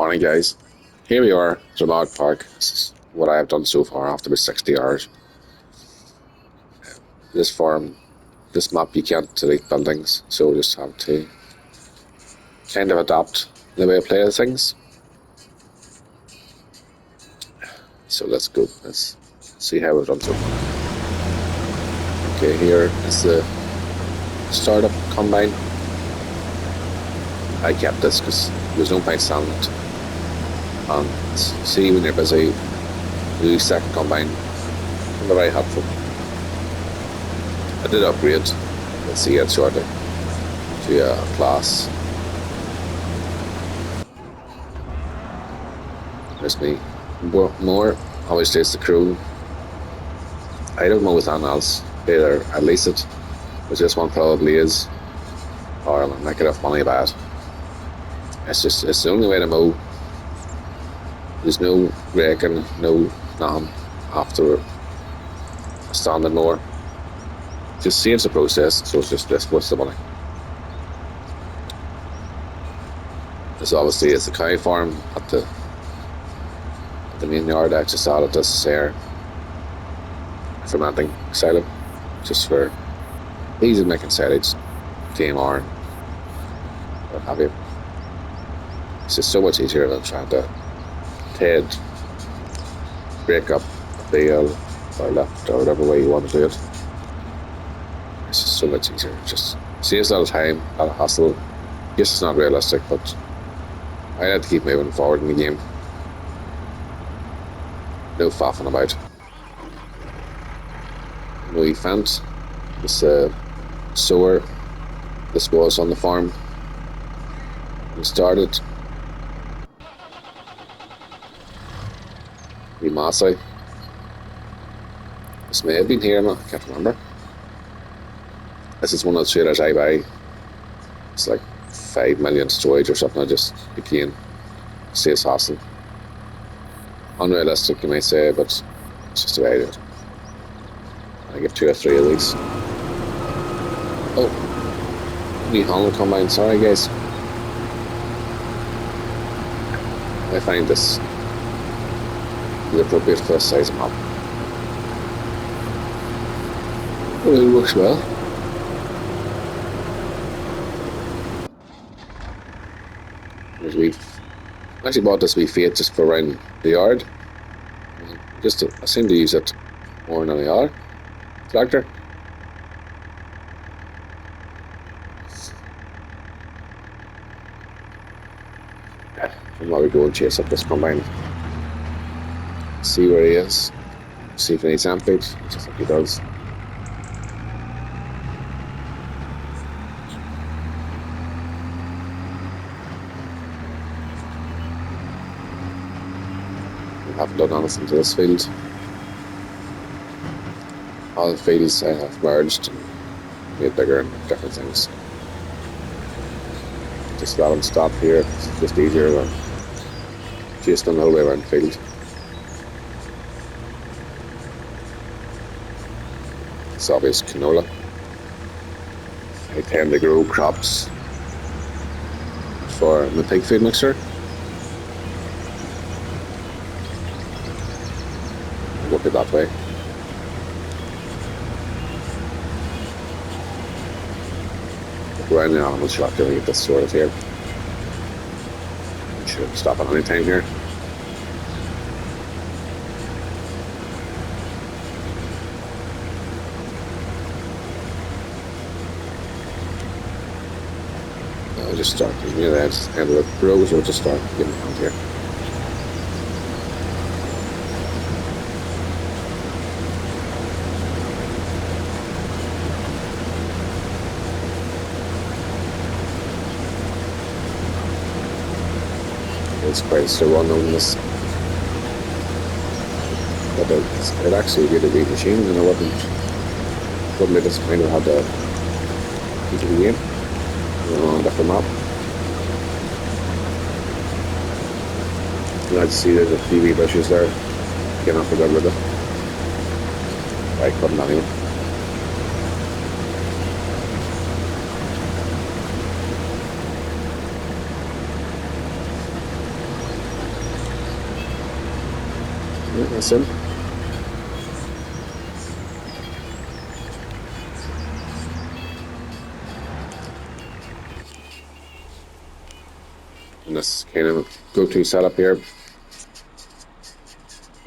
Morning, guys. Here we are, Drumard Park. This is what I have done so far after about 60 hours. This farm, this map, you can't delete buildings, so we just have to kind of adapt the way I play things. So let's go. Let's see how we've done so far. Okay, here is the startup combine. I kept this because there's no point selling it. And see when you're busy, the second combine can be very helpful. I did upgrade, let's see it shortly, to a class. There's me. More, obviously it's the crew. I don't know with anything else. Either I lease it, which this one probably is, or I'll make enough money by it. It's the only way to mow. There's no raking, no nothing after a standard mower. Just saves the process, so it's just this what's the money. This obviously is the cow farm at the main yard. I just added this here fermenting silo, just for easy making silage, TMR, what have you. It's just so much easier than trying to break up a bale or left or whatever way you want to do it. It's just so much easier. It just saves a lot of time, a lot of hassle. Yes, it's not realistic, but I had to keep moving forward in the game. No faffing about. We found this sower. This was on the farm. We started. We Maasai. This may have been here, I can't remember. This is one of the trailers I buy. It's like 5 million storage or something. I just became saves hassle. Unrealistic, you may say, but it's just the way I do it. I get 2 or 3 of these. Oh, wee Holland combine. Sorry, guys. I find this the appropriate for this size of map. Well, it works well. We've actually bought this wee Fiat just for around the yard. I seem to use it more than any other tractor. And while we go and chase up this combine, see where he is, see if he needs emptied, just like he does. I haven't done anything to this field. All the fields I have merged and made bigger and different things. Just let them stop here, it's just easier than chasing them the whole way around the field. It's obvious canola. I tend to grow crops for the pig feed mixer. Work it that way. Look around the animal shop to get this sorted here. Should stop at any time here. I'll just start near the end of the road, so we'll just start getting around here. It's quite still run on this, but it actually did a great machine, and I wouldn't be disappointed if I had to keep it again on a different map. And I'd see there's a few wee bushes there. Again, I forgot with it. I couldn't anyway. Yeah, that's it. And this kind of go-to setup here,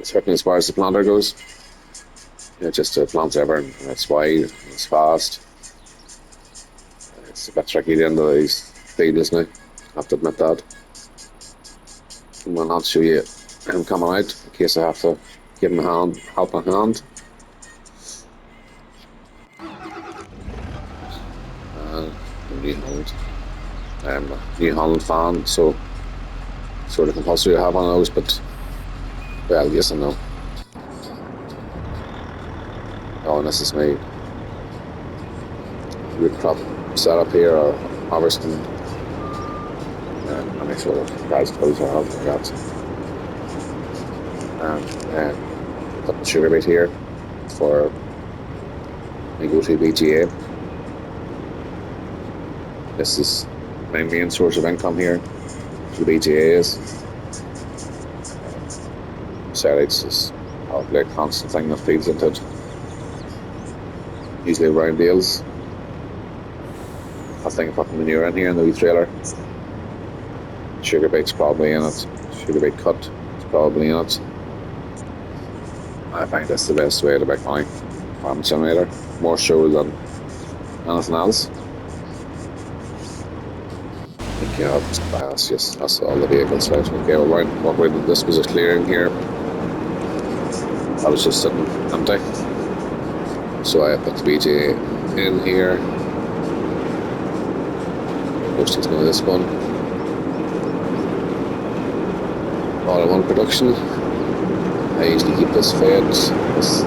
certainly as far as the planter goes. Yeah, just a plant ever, and it's wide, and it's fast. It's a bit tricky at the end of these fields now, I have to admit that. I'll not show you him coming out in case I have to give him a hand, helping hand. New Holland. I'm a New Holland fan, so sort of compulsory to have one of those, but well, yes and no. Oh, and this is my root crop setup here, or harvesting. I make sure the guys close are out like that. And put the sugar beet here for my go-to BGA. This is my main source of income here. The BGA is. Serrates is probably a constant thing that feeds into it. Usually round bales. I think I put manure in here in the wee trailer. Sugar beet's probably in it. Sugar beet cut is probably in it. I find that's the best way to make money. Farm generator, more so than anything else. Yeah, that's all the vehicles, right? Okay, well, what this was a clearing here. I was just sitting empty. So I put the BGA in here. Most it's going to this one. All in one production. I usually keep this fed, this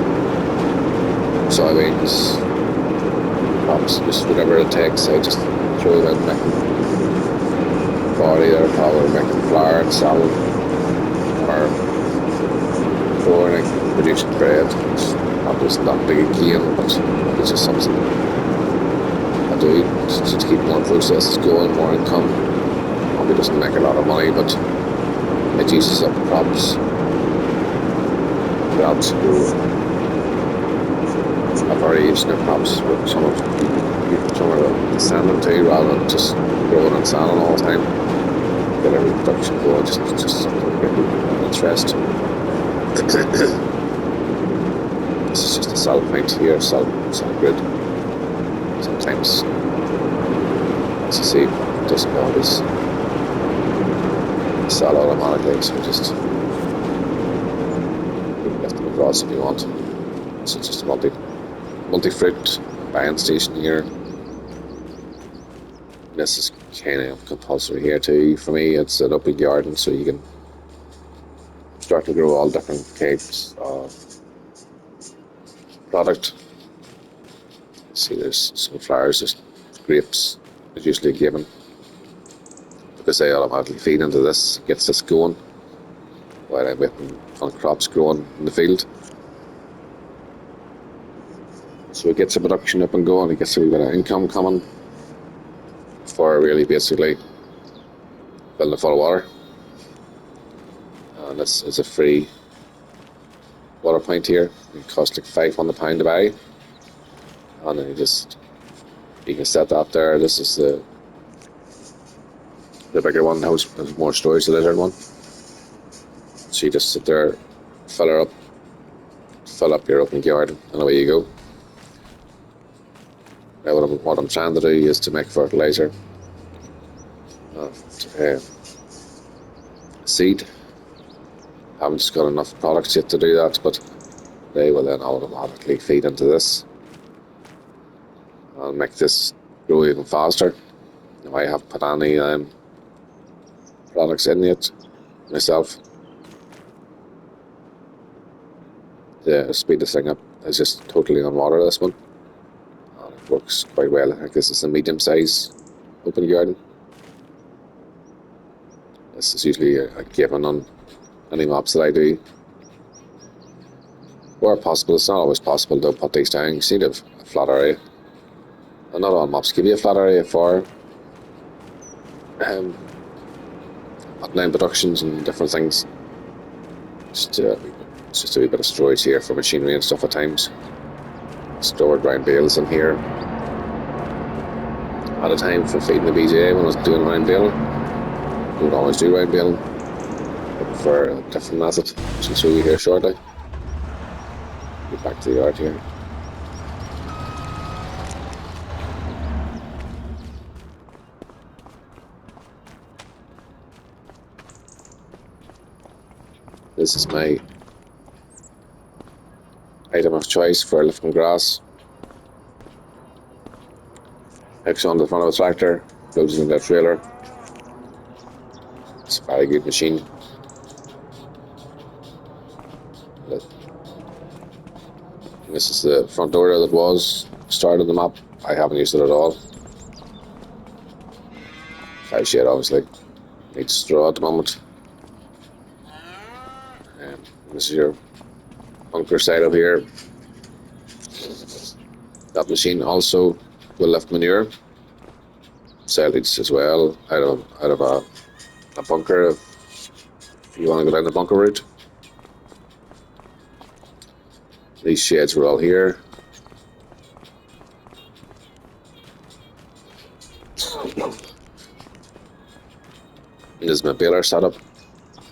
soybeans, crops, just whatever it takes. I just throw it in, making body or probably making flour and salad, or pouring and producing bread. It's not just that big a gain, but it's just something I do to keep more processes going, more income. Probably doesn't make a lot of money, but it uses up crops. That's cool. I've already used the crops with some of the salmon too, rather than just growing and selling all the time. Get every production going, just something to get people interest. This is just a sell point here, sell grid. Sometimes, as you see, it doesn't always sell automatically, so just lift them across if you want. So it's just a multi-fruit buying station here. This is kind of compulsory here too. For me, it's an open garden, so you can start to grow all different types of product. See, there's some flowers, there's grapes. It's usually given because they automatically feed into this, gets this going while I'm waiting on crops growing in the field. So it gets the production up and going, it gets a wee bit of income coming for really basically filling it full of water. And this is a free water point here. It costs like £500 to buy. And then you can set that there. This is the bigger one. The house has more storage, the lizard one. So you just sit there, fill up your open garden, and away you go. Now what I'm trying to do is to make fertilizer and seed. I haven't just got enough products yet to do that, but they will then automatically feed into this and make this grow even faster. Now I haven't put any products in yet myself. The speed this thing up is just totally on water, this one. And it works quite well. I think this is a medium size open garden. This is usually a given on any maps that I do. Where possible, it's not always possible to put these down. You need a flat area. And not all maps give you a flat area for putting down productions and different things. Just It's just a wee bit of storage here for machinery and stuff at times. Stored round bales in here. At a time for feeding the BJA when I was doing round baling. I would always do round baling, but for a different method, which I'll show you here shortly. Get back to the yard here. This is my item of choice for lifting grass. Hooks on the front of a tractor, loads it into a trailer. It's a very good machine. This is the front door that was started on the map. I haven't used it at all. Cow shed obviously. Needs straw at the moment. This is your bunker side up here. That machine also will lift manure. Silage as well out of a bunker if you want to go down the bunker route. These sheds were all here. This is my baler setup.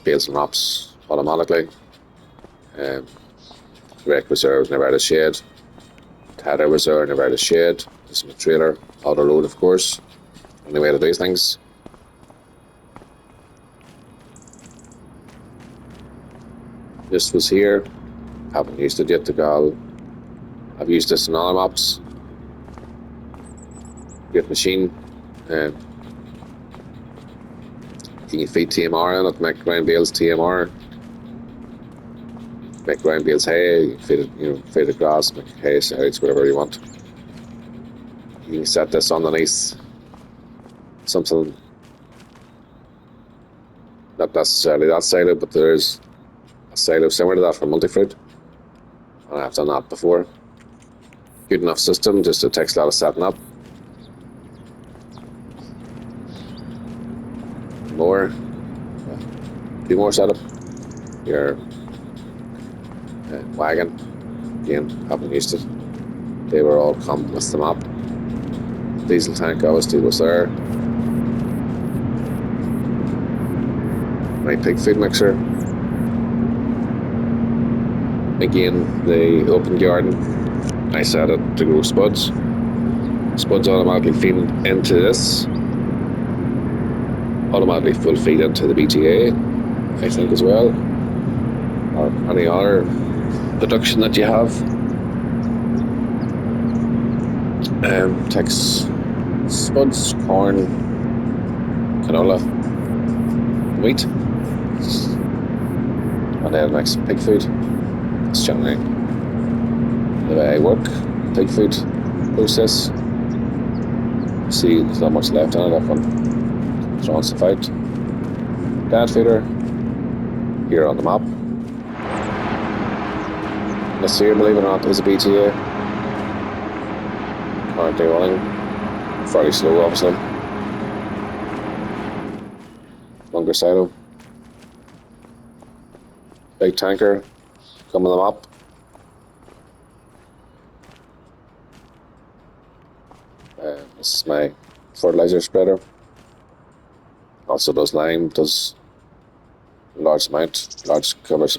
Bales and wraps automatically. Rec reserve never out of shed. Tather reserve never out of shed. This is my trailer. Auto load, of course. Only way to do things. This was here. Haven't used it yet to go. I've used this in other maps. Great machine. You can feed TMR in it, make ground bales TMR. Make ground bales hay, feed it, feed it grass, make hay, silage, whatever you want. You can set this underneath something, not necessarily that silo, but there's a silo similar to that for multi-fruit. And I've done that before. Good enough system, just it takes a lot of setting up. More. Do more setup. Your wagon. Again, haven't used it. They were all come with the map. Diesel tank obviously was there. My pig feed mixer. Again, the open garden. I set it to grow spuds. Spuds automatically feed into this. Automatically full feed into the BTA, I think, as well, or any other production that you have. Takes spuds, corn, canola, wheat, and then makes pig food. It's generally the way I work. Pig food process. See, there's not much left in it. I've throwing stuff out. Dad feeder here on the map. This here, believe it or not, is a BTA. Currently running. Fairly slow, obviously. Bunker silo. Big tanker coming on the map. This is my fertilizer spreader. Also does lime, does large covers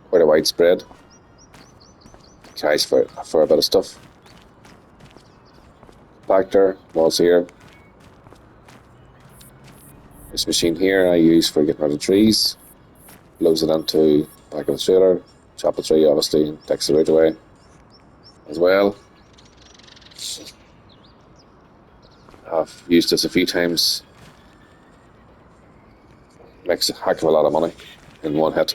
quite a wide spread. Carries for a bit of stuff. Compactor, walls here. This machine here I use for getting rid of trees. Blows it into the back of the trailer. Chop the tree obviously, and takes the root away as well. I've used this a few times. Makes a heck of a lot of money in one hit.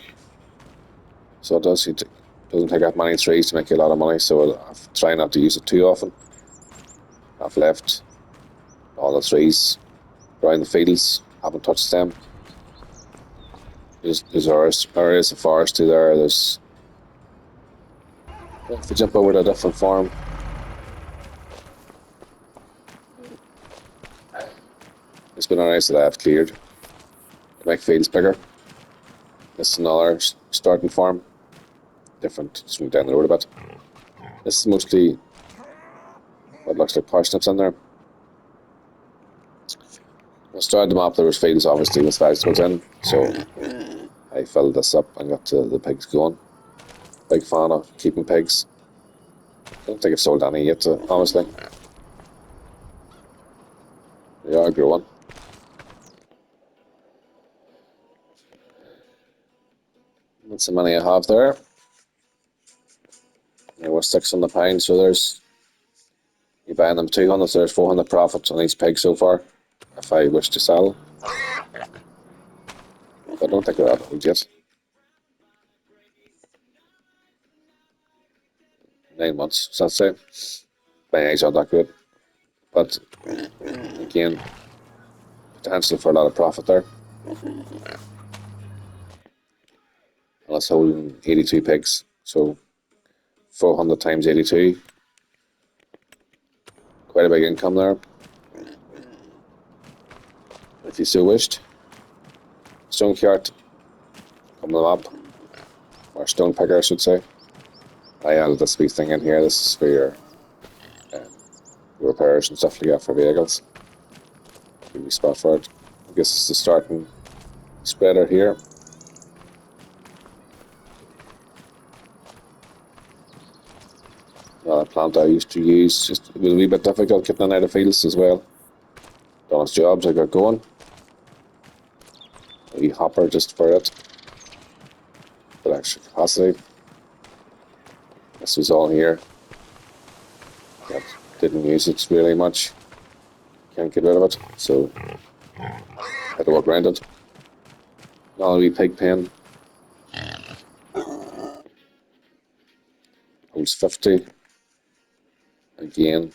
So it does. It doesn't take that many trees to make you a lot of money, so I try not to use it too often. I've left all the trees around the fields, haven't touched them. There's areas of forestry there. There's, if you jump over to a different farm, there's been areas that I have cleared to make fields bigger. This is another starting farm. Different, just down the road a bit. This is mostly what looks like parsnips in there. I started the map, there was fields obviously with vegetables in, so I filled this up and got the pigs going. Big fan of keeping pigs. Don't think I've sold any yet, honestly. They are growing. That's the money I have there. There was £600, so there's, you buying them 200, so there's 400 profit on each pig so far, if I wish to sell. But I don't think they're that old yet. 9 months, so I'd say. My eggs aren't that good. But again, potential for a lot of profit there. And it's holding 82 pigs, so 400 times 82. Quite a big income there, if you so wished. Stone cart, coming up, or stone picker, I should say. I added this wee thing in here. This is for your repairs and stuff like that for vehicles. Give me a spot for it. I guess it's the starting spreader here. Another plant I used to use, just it was a wee bit difficult getting it out of fields as well. Done its jobs, I got going. A wee hopper just for it, with extra capacity. This was all here. Yep. Didn't use it really much. Can't get rid of it, so had to walk around it. Another wee pig pen. Holds 50. Again,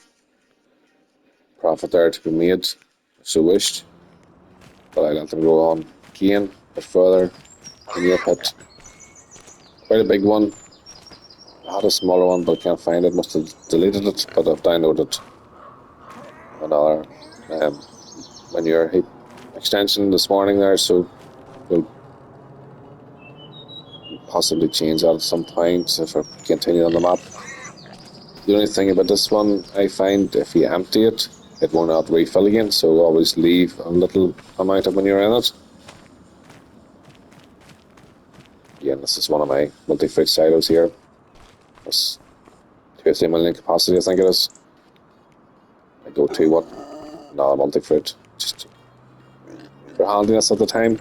profit there to be made, if so wished. But I let them go on again, a bit further in your pit. Quite a big one. I had a smaller one, but I can't find it. Must have deleted it, but I've downloaded another manure heap extension this morning there, so we'll possibly change that at some point if I continue on the map. The only thing about this one, I find if you empty it, it will not refill again, so always leave a little amount of manure in it. Again, this is one of my multi-fruit silos here. It's 2 or 3 million capacity, I think it is. I go to one, not a multi-fruit, just for handiness at the time.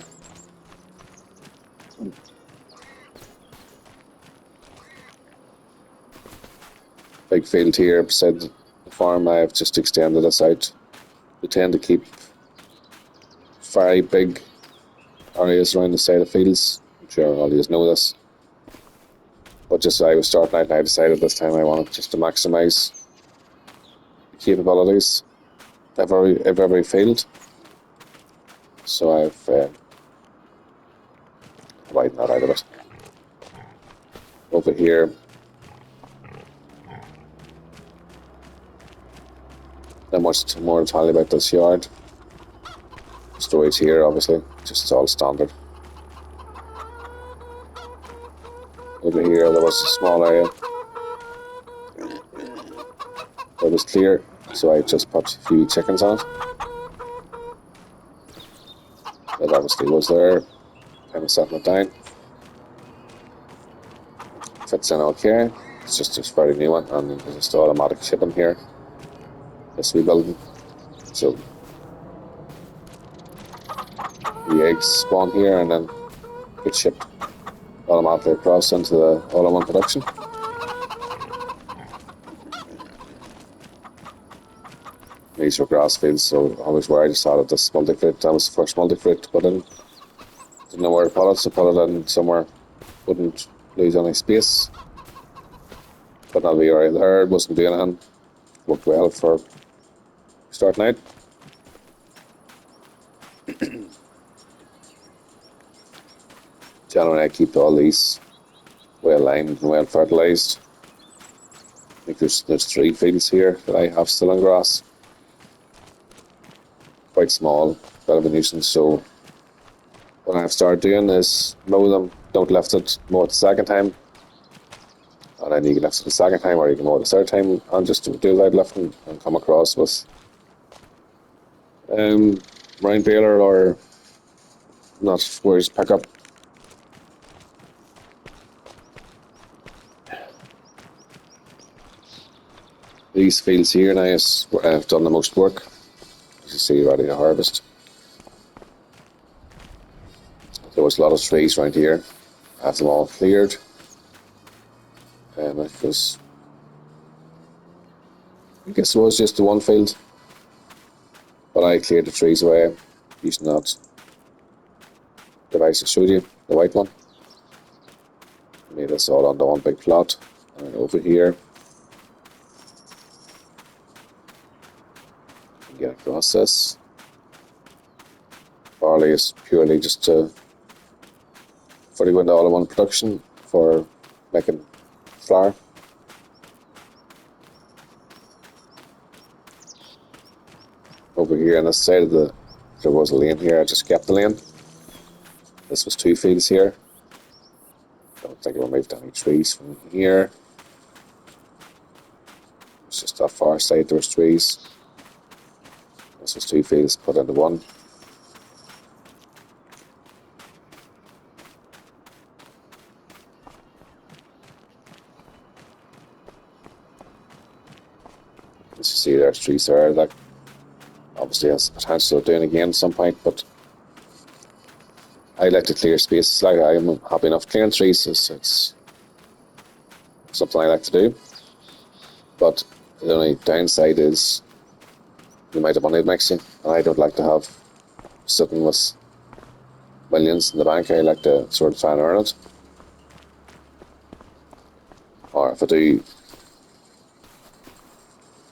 Big field here beside the farm. I've just extended this out. We tend to keep very big areas around the side of fields. I'm sure all of you know this. But just as I was starting out, I decided this time I wanted just to maximise the capabilities of every field. So I've widened that out a bit. Over here, not much more to tell you about this yard. Storage here, obviously, just all standard. Over here, there was a small area that was clear, so I just put a few chickens on it. That obviously was there, kind of setting it down. Fits in okay. It's just a very new one, and there's just automatic shipping here. This wee building. So the eggs spawn here and then get shipped automatically across into the all-in-one production. These were grass fields, so I was worried. I just added this multi-fruit. That was the first multi-fruit to put in. Didn't know where to put it, so put it in somewhere wouldn't lose any space. But that'll be alright there. It wasn't doing anything. Worked well for starting out. Generally, I keep all these well limed and well fertilised. I think there's 3 fields here that I have still in grass. Quite small, bit of a nuisance, so when what I've started doing is mow them, don't lift it, mow it the second time. And then you can lift it the second time, or you can mow it the third time, and just do light lifting and come across with round baler or not squares pick up. These fields here now is where I've done the most work. As you see, ready to harvest. There was a lot of trees around here. I have them all cleared. And it was, I guess it was just the one field. But I cleared the trees away using that device I showed you, the white one. Made this all onto one big plot. And over here, get across this. Barley is purely just for the go into all-in-one production for making flour. Over here on this side of there was a lane here, I just kept the lane. This was 2 fields here. Don't think I removed any trees from here. It's just that far side there was trees. This was 2 fields put into one. As you see, there's trees there that obviously has the potential of doing again at some point, but I like to clear spaces. Like, I'm happy enough clearing trees. It's something I like to do. But the only downside is the amount of money it makes you. And I don't like to have sitting with millions in the bank. I like to sort of try and earn it. Or if I do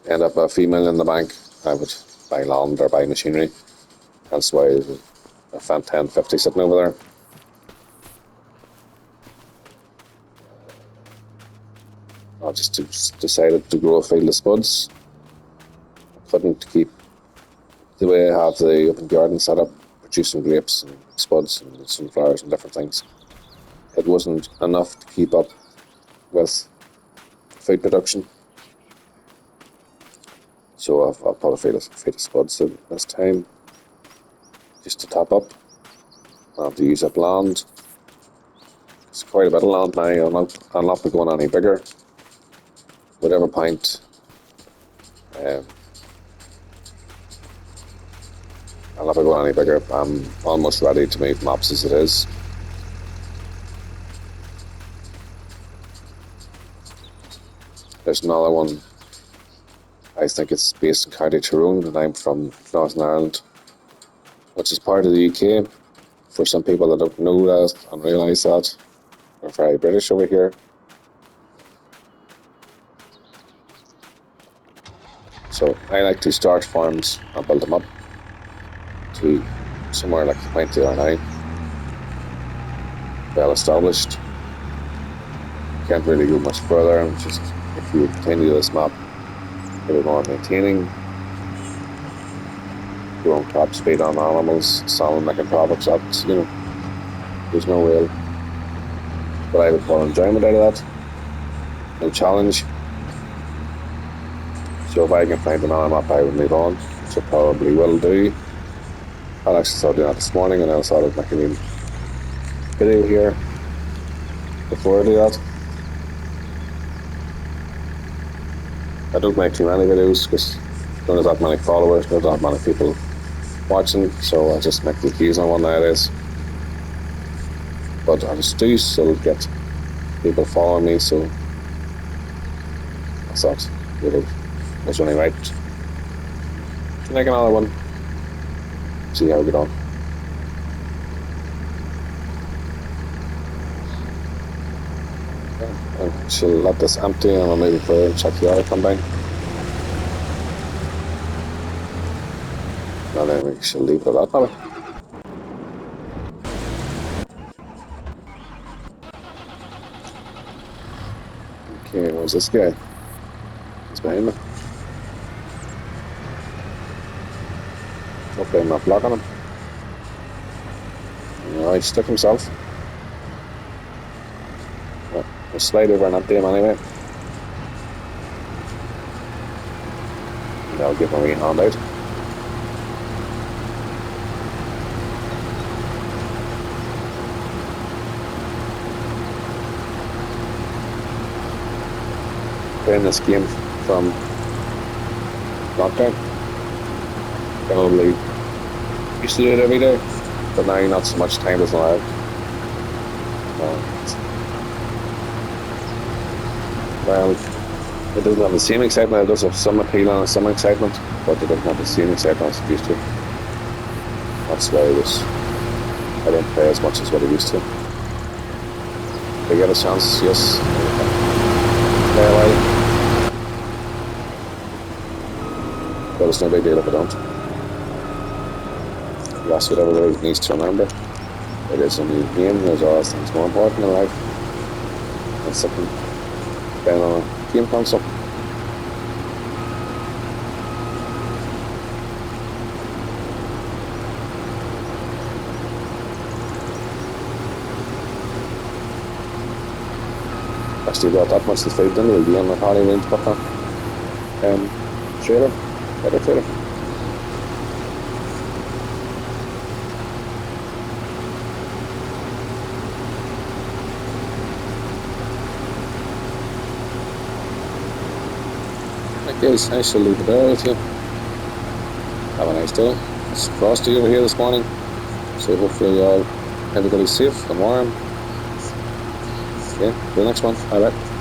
end up a few million in the bank, I would buy land or buy machinery. That's why there's a fan 1050 sitting over there. I just decided to grow a field of spuds. I couldn't keep the way I have the open garden set up, producing grapes and spuds and sunflowers and different things. It wasn't enough to keep up with food production. So I've put a field of spuds in this time, just to top up. I have to use up land. It's quite a bit of land now. I'll not be going any bigger. Whatever point I'll not be going any bigger. I'm almost ready to move maps as it is. There's another one. I think it's based in County Tyrone, and I'm from Northern Ireland, which is part of the UK. For some people that don't know that and realise that, we're very British over here. So I like to start farms and build them up to somewhere like the point they are now, well established. Can't really go much further, and just if you continue this map, you're more maintaining, growing crops, feed on animals, selling, making profits. That's, there's no real, what I would call, enjoyment out of that. No challenge. So if I can find another map, I would move on, which I probably will do. I actually started doing that this morning, and I started making a video here before I do that. I don't make too many videos because I don't have that many followers, don't have many people watching, so I just make the occasional one nowadays. But I just do still get people following me, so I thought it was only right to make another one, see how we get on. I shall let this empty, and I'll maybe further check the other combine. And then we shall leave it at that now. Okay, where's this guy? He's behind me. Hopefully I'm not blocking him. he stuck himself. Well, we'll slide over and empty him anyway. And I'll give him a wee hand out. Playing this game from lockdown. Probably used to do it every day, but now not so much time doesn't allow. Well, it doesn't have the same excitement. It does have some appeal and some excitement, but it doesn't have the same excitement as it used to. That's why I don't play as much as what I used to. If I get a chance, yes, play a while. But it's no big deal if I don't. That's what everybody needs to remember. It is only a game. There's always things more important in life than sitting down on a game console. Actually got that much to food into the game. I probably went to put that trailer, better trailer. Okay, I shall leave it there with you. Have a nice day. It's frosty over here this morning, so hopefully everybody's safe and warm. Okay, the next one. Bye bye.